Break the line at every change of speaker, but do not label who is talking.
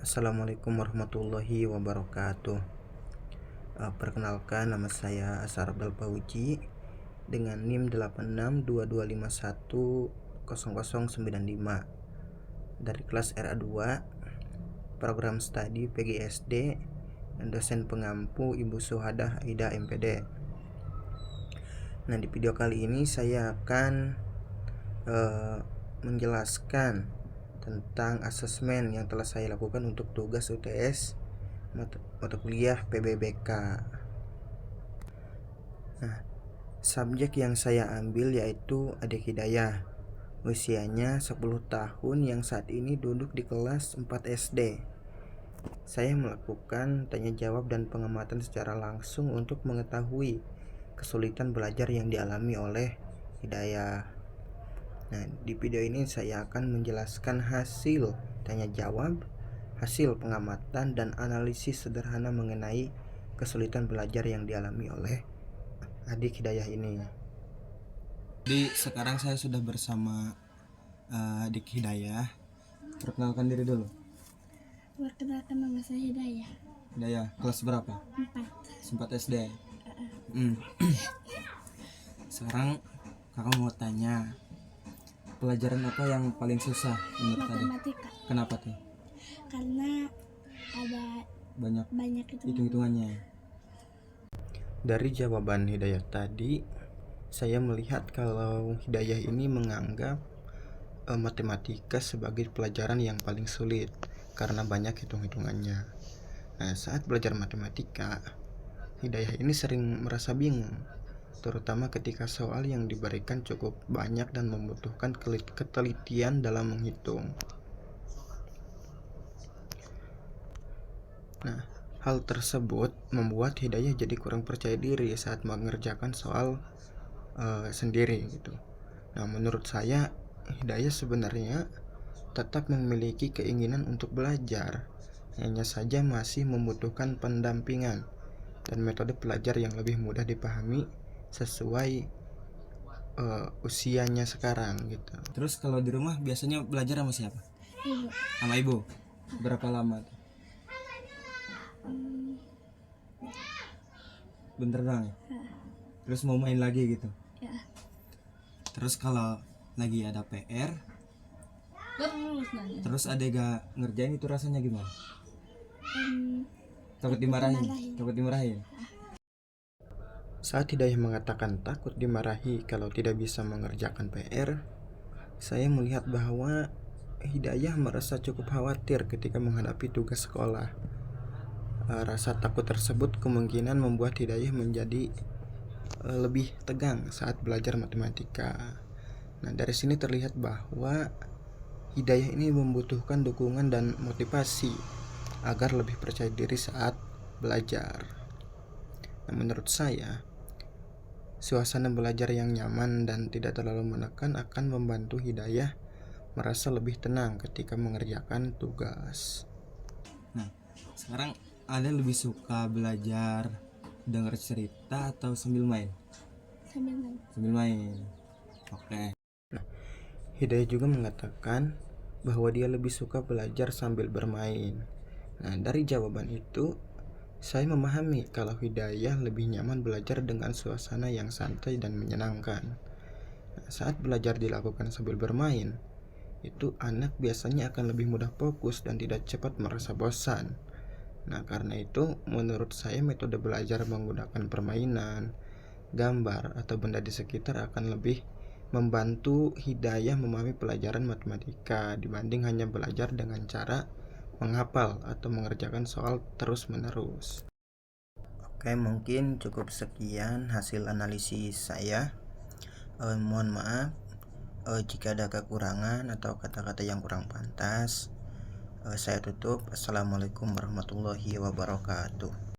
Assalamualaikum warahmatullahi wabarakatuh. Perkenalkan, nama saya Asar Abdul Pauji dengan NIM 8622510095 dari kelas RA2 program studi PGSD dan dosen pengampu Ibu Suhadah Aida MPD. Nah, di video kali ini saya akan menjelaskan tentang asesmen yang telah saya lakukan untuk tugas UTS mata kuliah PBBK. Nah, subjek yang saya ambil yaitu Adik Hidayah, usianya 10 tahun yang saat ini duduk di kelas 4 SD. Saya melakukan tanya jawab dan pengamatan secara langsung untuk mengetahui kesulitan belajar yang dialami oleh Hidayah. Nah, di video ini saya akan menjelaskan hasil tanya jawab, hasil pengamatan dan analisis sederhana mengenai kesulitan belajar yang dialami oleh Adik Hidayah ini. Jadi sekarang saya sudah bersama Adik Hidayah. Perkenalkan diri dulu.
Perkenalkan, nama saya Hidayah.
Hidayah, kelas berapa? 4 SD. Sekarang kakak mau tanya, pelajaran apa yang paling susah menurut tadi?
Matematika.
Kenapa tuh?
Karena ada banyak
hitung-hitungannya. Dari jawaban Hidayah tadi, saya melihat kalau Hidayah ini menganggap matematika sebagai pelajaran yang paling sulit karena banyak hitung-hitungannya. Nah, saat belajar matematika, Hidayah ini sering merasa bingung, terutama ketika soal yang diberikan cukup banyak dan membutuhkan ketelitian dalam menghitung. Nah, hal tersebut membuat Hidayah jadi kurang percaya diri saat mengerjakan soal sendiri gitu. Nah, menurut saya Hidayah sebenarnya tetap memiliki keinginan untuk belajar, hanya saja masih membutuhkan pendampingan dan metode belajar yang lebih mudah dipahami sesuai usianya sekarang gitu. Terus kalau di rumah biasanya belajar sama siapa?
Ibu.
Sama ibu. Berapa lama tuh? Bentar doang ya? Terus mau main lagi gitu?
Ya.
Terus kalau lagi ada PR terus adega ngerjain, itu rasanya gimana? Takut dimarahin? Saat Hidayah mengatakan takut dimarahi kalau tidak bisa mengerjakan PR, saya melihat bahwa Hidayah merasa cukup khawatir ketika menghadapi tugas sekolah. Rasa takut tersebut kemungkinan membuat Hidayah menjadi lebih tegang saat belajar matematika. Nah, dari sini terlihat bahwa Hidayah ini membutuhkan dukungan dan motivasi agar lebih percaya diri saat belajar. Nah, menurut saya, suasana belajar yang nyaman dan tidak terlalu menekan akan membantu Hidayah merasa lebih tenang ketika mengerjakan tugas. Nah, sekarang ada lebih suka belajar dengar cerita atau sambil main? Sambil main. Oke. Nah, Hidayah juga mengatakan bahwa dia lebih suka belajar sambil bermain. Nah, dari jawaban itu saya memahami kalau Hidayah lebih nyaman belajar dengan suasana yang santai dan menyenangkan. Nah, saat belajar dilakukan sambil bermain, itu anak biasanya akan lebih mudah fokus dan tidak cepat merasa bosan. Nah, karena itu menurut saya metode belajar menggunakan permainan, gambar, atau benda di sekitar akan lebih membantu Hidayah memahami pelajaran matematika dibanding hanya belajar dengan cara menghafal atau mengerjakan soal terus-menerus. Oke, mungkin cukup sekian hasil analisis saya. Mohon maaf jika ada kekurangan atau kata-kata yang kurang pantas. Saya tutup. Assalamualaikum warahmatullahi wabarakatuh.